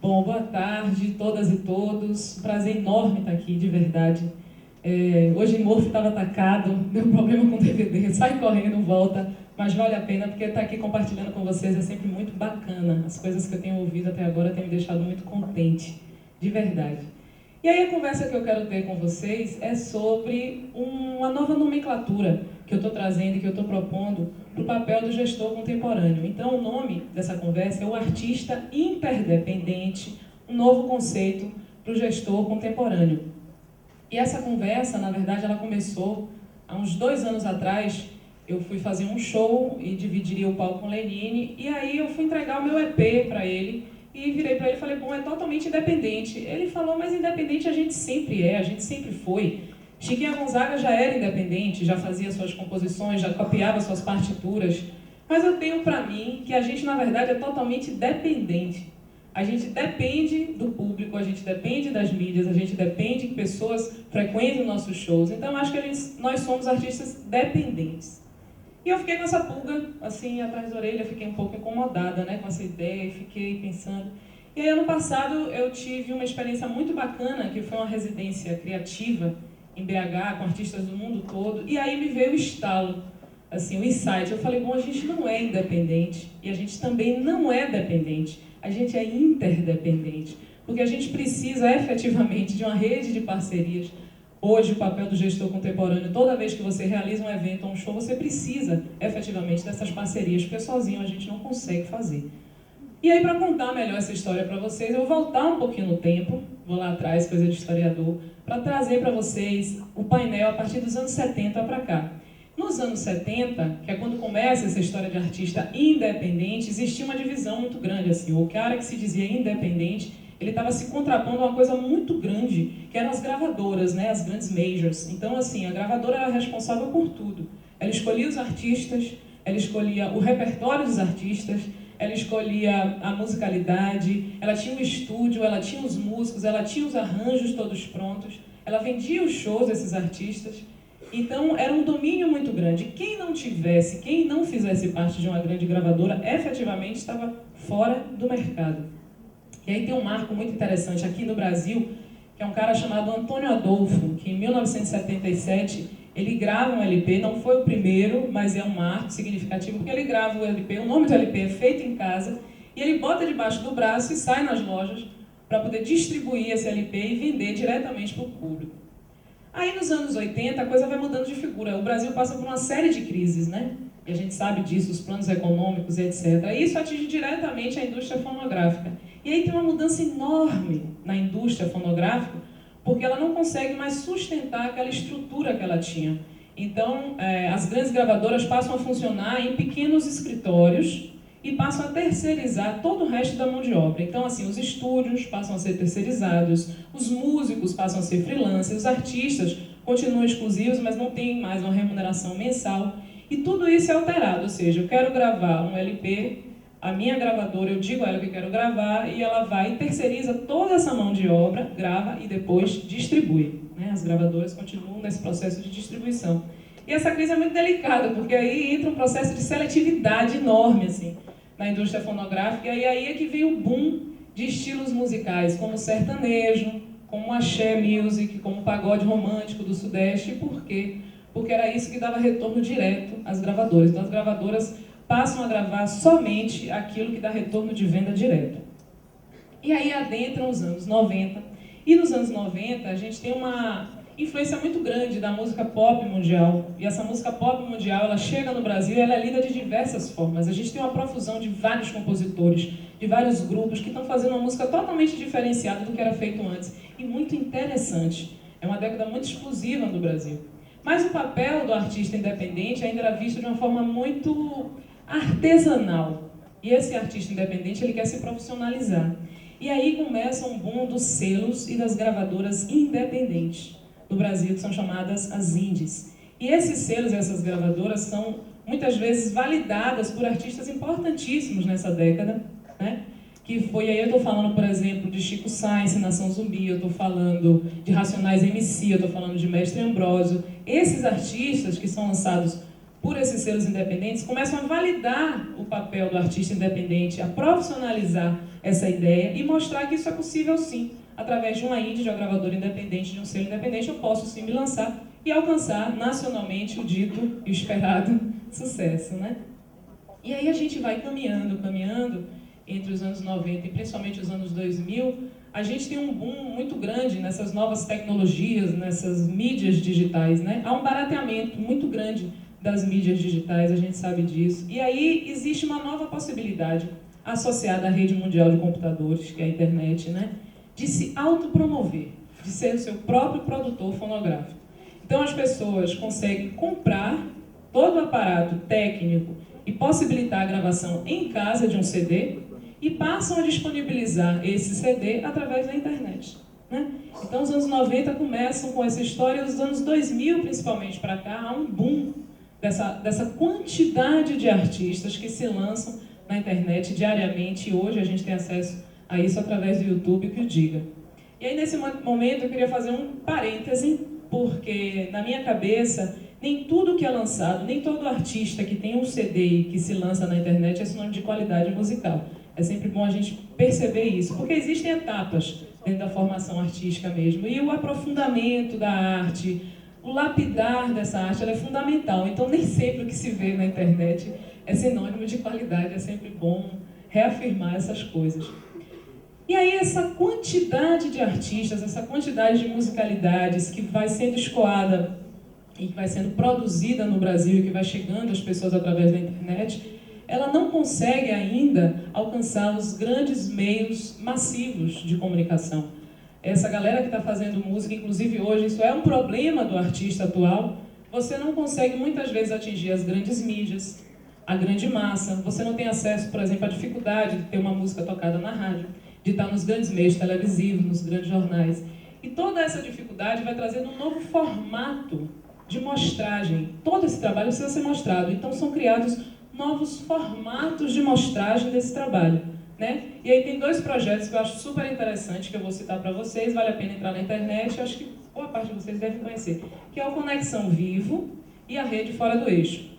Bom, boa tarde, todas e todos. Prazer enorme estar aqui, de verdade. Hoje Morph estava atacado, deu problema com o DVD, sai correndo, volta, mas vale a pena porque estar aqui compartilhando com vocês é sempre muito bacana. As coisas que eu tenho ouvido até agora têm me deixado muito contente, de verdade. E aí a conversa que eu quero ter com vocês é sobre uma nova nomenclatura que eu estou trazendo e que eu estou propondo para o papel do gestor contemporâneo. Então o nome dessa conversa é o artista interdependente, um novo conceito para o gestor contemporâneo. E essa conversa, na verdade, ela começou há uns 2 anos atrás. Eu fui fazer um show e dividiria o palco com Lenine, e aí eu fui entregar o meu EP para ele, e virei para ele e falei, bom, é totalmente independente. Ele falou, mas independente a gente sempre é, a gente sempre foi. Chiquinha Gonzaga já era independente, já fazia suas composições, já copiava suas partituras, mas eu tenho para mim que a gente, na verdade, é totalmente dependente. A gente depende do público, a gente depende das mídias, a gente depende que pessoas frequentem os nossos shows. Então, acho que nós somos artistas dependentes. E eu fiquei com essa pulga, assim, atrás da orelha, fiquei um pouco incomodada, né, com essa ideia, e fiquei pensando. E aí, ano passado, eu tive uma experiência muito bacana, que foi uma residência criativa em BH, com artistas do mundo todo, e aí me veio o estalo, assim, o insight. Eu falei, bom, a gente não é independente, e a gente também não é dependente, a gente é interdependente, porque a gente precisa efetivamente de uma rede de parcerias. Hoje, o papel do gestor contemporâneo, toda vez que você realiza um evento ou um show, você precisa efetivamente dessas parcerias, porque sozinho a gente não consegue fazer. E aí, para contar melhor essa história para vocês, eu vou voltar um pouquinho no tempo, vou lá atrás, coisa de historiador, para trazer para vocês o painel a partir dos anos 70 para cá. Nos anos 70, que é quando começa essa história de artista independente, existia uma divisão muito grande, assim. O cara que se dizia independente, ele estava se contrapondo a uma coisa muito grande, que eram as gravadoras, né, as grandes majors. Então, assim, a gravadora era responsável por tudo. Ela escolhia os artistas, ela escolhia o repertório dos artistas, ela escolhia a musicalidade, ela tinha o estúdio, ela tinha os músicos, ela tinha os arranjos todos prontos, ela vendia os shows desses artistas. Então, era um domínio muito grande. Quem não fizesse parte de uma grande gravadora, efetivamente estava fora do mercado. E aí tem um marco muito interessante aqui no Brasil, que é um cara chamado Antônio Adolfo, que em 1977 ele grava um LP, não foi o primeiro, mas é um marco significativo, porque ele grava o LP, o nome do LP é Feito em Casa, e ele bota debaixo do braço e sai nas lojas para poder distribuir esse LP e vender diretamente para o público. Aí nos anos 80 a coisa vai mudando de figura, o Brasil passa por uma série de crises, né? E a gente sabe disso, os planos econômicos, etc. E isso atinge diretamente a indústria fonográfica. E aí tem uma mudança enorme na indústria fonográfica, porque ela não consegue mais sustentar aquela estrutura que ela tinha. Então, as grandes gravadoras passam a funcionar em pequenos escritórios e passam a terceirizar todo o resto da mão de obra. Então, assim, os estúdios passam a ser terceirizados, os músicos passam a ser freelancers, os artistas continuam exclusivos, mas não têm mais uma remuneração mensal. E tudo isso é alterado, ou seja, eu quero gravar um LP, a minha gravadora, eu digo a ela que quero gravar, e ela vai e terceiriza toda essa mão de obra, grava e depois distribui, né? As gravadoras continuam nesse processo de distribuição. E essa crise é muito delicada, porque aí entra um processo de seletividade enorme, assim, na indústria fonográfica, e aí é que vem o boom de estilos musicais, como o sertanejo, como o axé music, como o pagode romântico do Sudeste. E por quê? Porque era isso que dava retorno direto às gravadoras. Então as gravadoras passam a gravar somente aquilo que dá retorno de venda direto. E aí adentram os anos 90, e nos anos 90 a gente tem uma influência muito grande da música pop mundial. E essa música pop mundial, ela chega no Brasil e ela é lida de diversas formas. A gente tem uma profusão de vários compositores, de vários grupos que estão fazendo uma música totalmente diferenciada do que era feito antes. E muito interessante. É uma década muito explosiva no Brasil. Mas o papel do artista independente ainda era visto de uma forma muito artesanal. E esse artista independente, ele quer se profissionalizar. E aí começa um boom dos selos e das gravadoras independentes do Brasil, que são chamadas as indies. E esses selos e essas gravadoras são muitas vezes validadas por artistas importantíssimos nessa década, né? que foi, aí eu estou falando, por exemplo, de Chico Science, Nação Zumbi, eu estou falando de Racionais MC, eu estou falando de Mestre Ambrósio. Esses artistas que são lançados por esses selos independentes começam a validar o papel do artista independente, a profissionalizar essa ideia e mostrar que isso é possível sim. Através de uma indie, de uma gravadora independente, de um selo independente, eu posso sim me lançar e alcançar nacionalmente o dito e o esperado sucesso, né? E aí a gente vai caminhando entre os anos 90 e principalmente os anos 2000, a gente tem um boom muito grande nessas novas tecnologias, nessas mídias digitais, né? Há um barateamento muito grande das mídias digitais, a gente sabe disso. E aí existe uma nova possibilidade associada à rede mundial de computadores, que é a internet, né? De se autopromover, de ser o seu próprio produtor fonográfico. Então as pessoas conseguem comprar todo o aparato técnico e possibilitar a gravação em casa de um CD e passam a disponibilizar esse CD através da internet, né? Então os anos 90 começam com essa história, os anos 2000 principalmente para cá, há um boom dessa quantidade de artistas que se lançam na internet diariamente, e hoje a gente tem acesso a isso através do YouTube, que o diga. E aí nesse momento eu queria fazer um parêntese, porque na minha cabeça nem tudo que é lançado, nem todo artista que tem um CD que se lança na internet é sinônimo de qualidade musical. É sempre bom a gente perceber isso, porque existem etapas dentro da formação artística mesmo, e o aprofundamento da arte, o lapidar dessa arte, ela é fundamental. Então nem sempre o que se vê na internet é sinônimo de qualidade, é sempre bom reafirmar essas coisas. E aí essa quantidade de artistas, essa quantidade de musicalidades que vai sendo escoada e que vai sendo produzida no Brasil e que vai chegando às pessoas através da internet, ela não consegue ainda alcançar os grandes meios massivos de comunicação. Essa galera que está fazendo música, inclusive hoje, isso é um problema do artista atual, você não consegue muitas vezes atingir as grandes mídias, a grande massa, você não tem acesso, por exemplo, à dificuldade de ter uma música tocada na rádio, de estar nos grandes meios televisivos, nos grandes jornais. E toda essa dificuldade vai trazendo um novo formato de mostragem. Todo esse trabalho precisa ser mostrado, então são criados novos formatos de mostragem desse trabalho, né? E aí tem dois projetos que eu acho super interessantes, que eu vou citar para vocês, vale a pena entrar na internet, eu acho que boa parte de vocês devem conhecer, que é o Conexão Vivo e a Rede Fora do Eixo.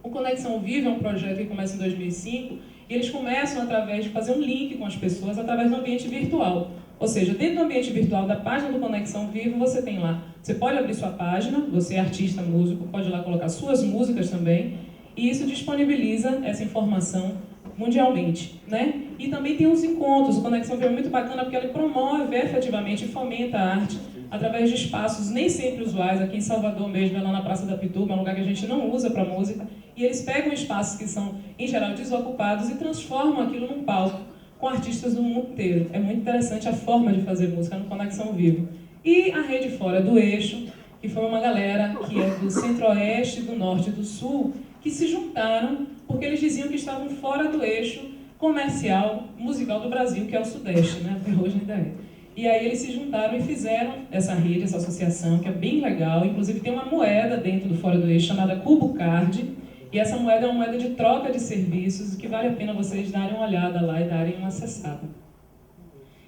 O Conexão Vivo é um projeto que começa em 2005 e eles começam através de fazer um link com as pessoas através do ambiente virtual. Ou seja, dentro do ambiente virtual da página do Conexão Vivo, você tem lá, você pode abrir sua página, você é artista, músico, pode ir lá colocar suas músicas também, e isso disponibiliza essa informação mundialmente, né? E também tem os encontros, o Conexão Vivo é muito bacana porque ele promove efetivamente e fomenta a arte através de espaços nem sempre usuais. Aqui em Salvador mesmo, é lá na Praça da Pituba, é um lugar que a gente não usa para música, e eles pegam espaços que são, em geral, desocupados e transformam aquilo num palco com artistas do mundo inteiro. É muito interessante a forma de fazer música no Conexão Vivo. E a Rede Fora do Eixo, que foi uma galera que é do centro-oeste, do norte e do sul, que se juntaram porque eles diziam que estavam fora do eixo comercial, musical do Brasil, que é o Sudeste, né? Até hoje ainda é. E aí eles se juntaram e fizeram essa rede, essa associação, que é bem legal. Inclusive tem uma moeda dentro do Fora do Eixo chamada Cubo Card, e essa moeda é uma moeda de troca de serviços, que vale a pena vocês darem uma olhada lá e darem uma acessada.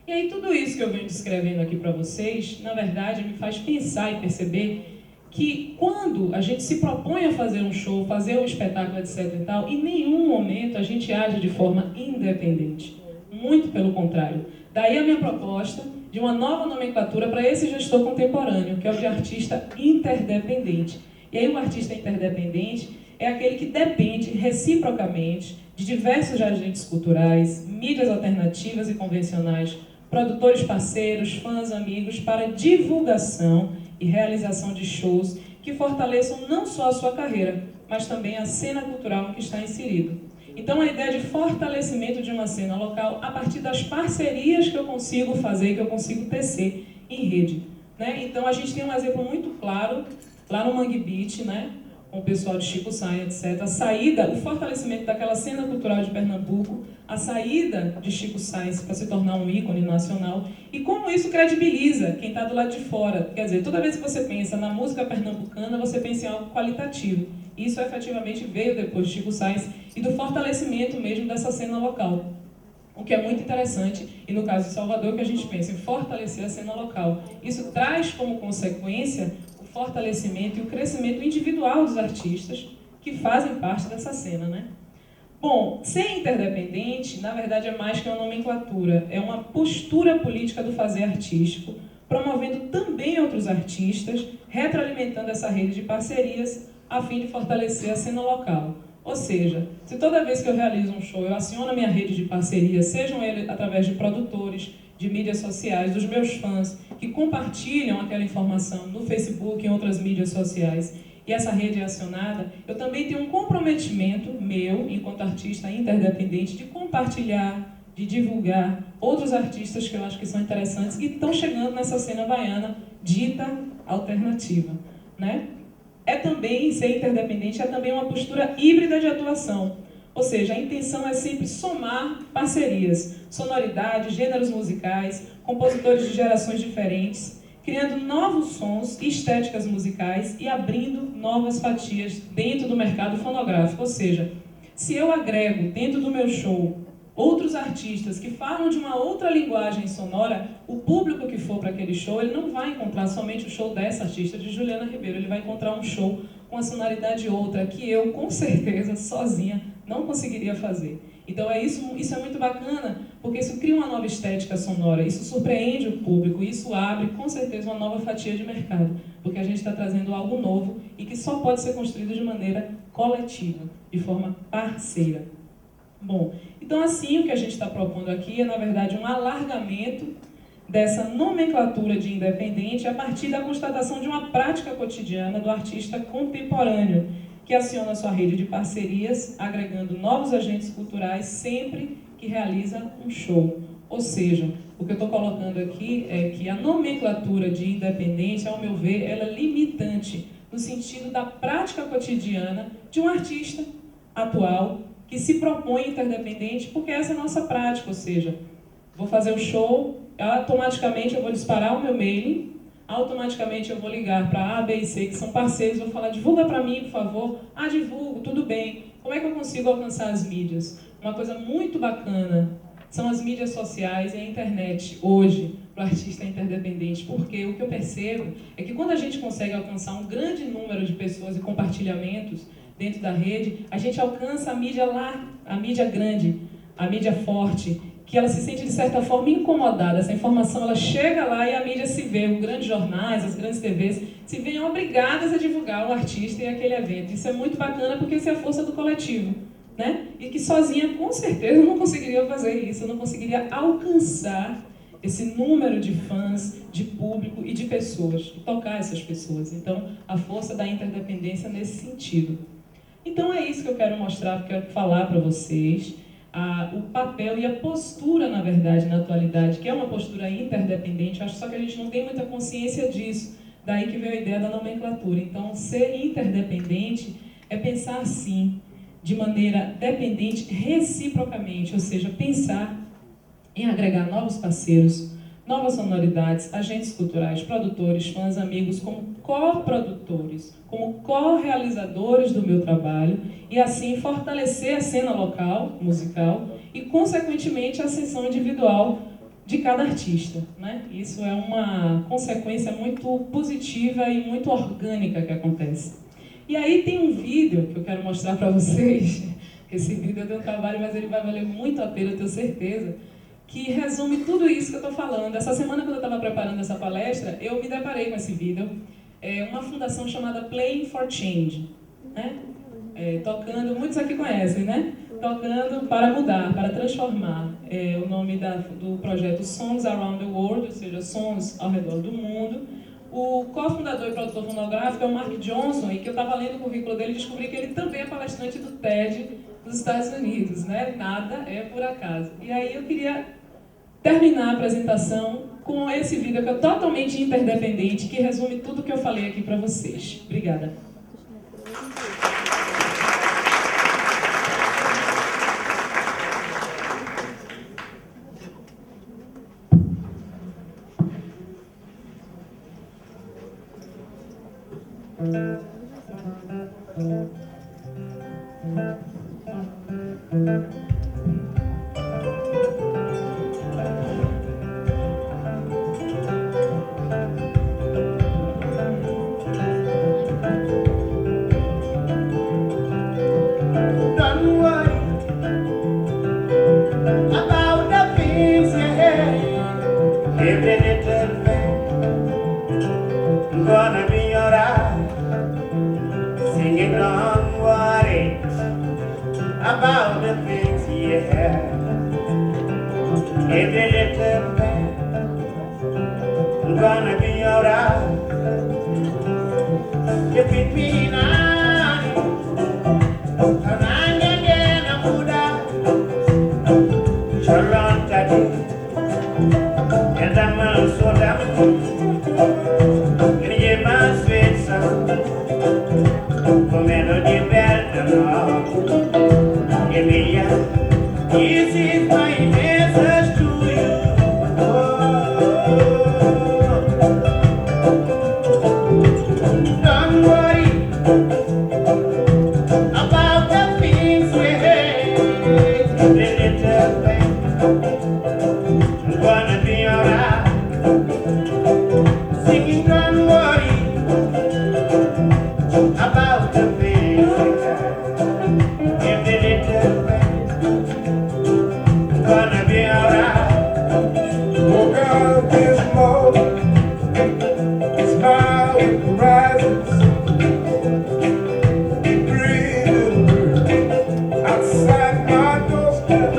E aí tudo isso que eu venho descrevendo aqui para vocês, na verdade, me faz pensar e perceber que quando a gente se propõe a fazer um show, fazer um espetáculo, etc. e tal, em nenhum momento a gente age de forma independente. Muito pelo contrário. Daí a minha proposta de uma nova nomenclatura para esse gestor contemporâneo, que é o de artista interdependente. E aí o artista interdependente é aquele que depende reciprocamente de diversos agentes culturais, mídias alternativas e convencionais, produtores parceiros, fãs, amigos, para divulgação e realização de shows que fortaleçam não só a sua carreira, mas também a cena cultural em que está inserido. Então a ideia de fortalecimento de uma cena local a partir das parcerias que eu consigo fazer, que eu consigo tecer em rede, né? Então a gente tem um exemplo muito claro lá no Mangue Beach, né? Com o pessoal de Chico Science, etc. A saída, o fortalecimento daquela cena cultural de Pernambuco, a saída de Chico Science para se tornar um ícone nacional, e como isso credibiliza quem está do lado de fora. Quer dizer, toda vez que você pensa na música pernambucana, você pensa em algo qualitativo. Isso efetivamente veio depois de Chico Science e do fortalecimento mesmo dessa cena local. o que é muito interessante, e no caso de Salvador, que a gente pensa em fortalecer a cena local. Isso traz como consequência o fortalecimento e o crescimento individual dos artistas que fazem parte dessa cena, né? Bom, ser interdependente, na verdade, é mais que uma nomenclatura, é uma postura política do fazer artístico, promovendo também outros artistas, retroalimentando essa rede de parcerias a fim de fortalecer a cena local. Ou seja, se toda vez que eu realizo um show eu aciono a minha rede de parcerias, sejam eles através de produtores, de mídias sociais, dos meus fãs, que compartilham aquela informação no Facebook e em outras mídias sociais, e essa rede é acionada, eu também tenho um comprometimento meu, enquanto artista interdependente, de compartilhar, de divulgar outros artistas que eu acho que são interessantes e estão chegando nessa cena baiana dita alternativa, né? É também, ser interdependente é também uma postura híbrida de atuação. Ou seja, a intenção é sempre somar parcerias, sonoridades, gêneros musicais, compositores de gerações diferentes, criando novos sons e estéticas musicais e abrindo novas fatias dentro do mercado fonográfico. Ou seja, se eu agrego dentro do meu show outros artistas que falam de uma outra linguagem sonora, o público que for para aquele show, ele não vai encontrar somente o show dessa artista, de Juliana Ribeiro, ele vai encontrar um show com uma sonoridade outra, que eu, com certeza, sozinha, não conseguiria fazer. Então isso é muito bacana, porque isso cria uma nova estética sonora, isso surpreende o público, isso abre, com certeza, uma nova fatia de mercado, porque a gente está trazendo algo novo e que só pode ser construído de maneira coletiva, de forma parceira. Bom, então assim o que a gente está propondo aqui é, na verdade, um alargamento dessa nomenclatura de independente a partir da constatação de uma prática cotidiana do artista contemporâneo, que aciona sua rede de parcerias, agregando novos agentes culturais sempre que realiza um show. Ou seja, o que eu estou colocando aqui é que a nomenclatura de independente, ao meu ver, ela é limitante no sentido da prática cotidiana de um artista atual que se propõe interdependente, porque essa é a nossa prática, ou seja, vou fazer o show, automaticamente eu vou disparar o meu mailing, automaticamente eu vou ligar para A, B e C, que são parceiros, vou falar, divulga para mim, por favor. Ah, divulgo, tudo bem. Como é que eu consigo alcançar as mídias? Uma coisa muito bacana são as mídias sociais e a internet, hoje, para o artista interdependente, porque o que eu percebo é que quando a gente consegue alcançar um grande número de pessoas e compartilhamentos dentro da rede, a gente alcança a mídia lá, a mídia grande, a mídia forte, que ela se sente, de certa forma, incomodada. Essa informação ela chega lá e a mídia se vê, os grandes jornais, as grandes TVs, se veem obrigadas a divulgar o artista e aquele evento. Isso é muito bacana porque isso é a força do coletivo, né? E que sozinha, com certeza, eu não conseguiria fazer isso, eu não conseguiria alcançar esse número de fãs, de público e de pessoas, e tocar essas pessoas. Então, a força da interdependência nesse sentido. Então é isso que eu quero mostrar, que eu quero falar para vocês. O papel e a postura, na verdade, na atualidade, que é uma postura interdependente, acho só que a gente não tem muita consciência disso, daí que veio a ideia da nomenclatura. Então, ser interdependente é pensar assim, de maneira dependente reciprocamente, ou seja, pensar em agregar novos parceiros, novas sonoridades, agentes culturais, produtores, fãs, amigos, como coprodutores, como co-realizadores do meu trabalho e assim fortalecer a cena local, musical e, consequentemente, a ascensão individual de cada artista, né? Isso é uma consequência muito positiva e muito orgânica que acontece. E aí tem um vídeo que eu quero mostrar para vocês. Esse vídeo deu um trabalho, mas ele vai valer muito a pena, eu tenho certeza, que resume tudo isso que eu estou falando. Essa semana, quando eu estava preparando essa palestra, eu me deparei com esse vídeo. É uma fundação chamada Playing for Change, né? Tocando, muitos aqui conhecem, né? Tocando para mudar, para transformar. O nome do projeto Songs Around the World, ou seja, sons ao redor do mundo. O cofundador e produtor fonográfico é o Mark Johnson, e que eu estava lendo o currículo dele e descobri que ele também é palestrante do TED dos Estados Unidos, né? Nada é por acaso. E aí eu queria terminar a apresentação com esse vídeo que é totalmente interdependente, que resume tudo que eu falei aqui para vocês. Obrigada. little band. I'm gonna be alright. You pick me now, and I'm gonna muda. Shalom tadi, and I'm also down. And you must fit some, for melody better now. Give me a, this is my message to you. Don't worry about the things we hate. The little thing, I'm gonna be alright. Singing, don't worry about the things we hate. Give the little thing, I'm gonna be alright. Woke up this morning, smile with the rises, breathing outside my doorstep,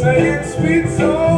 singing sweet songs.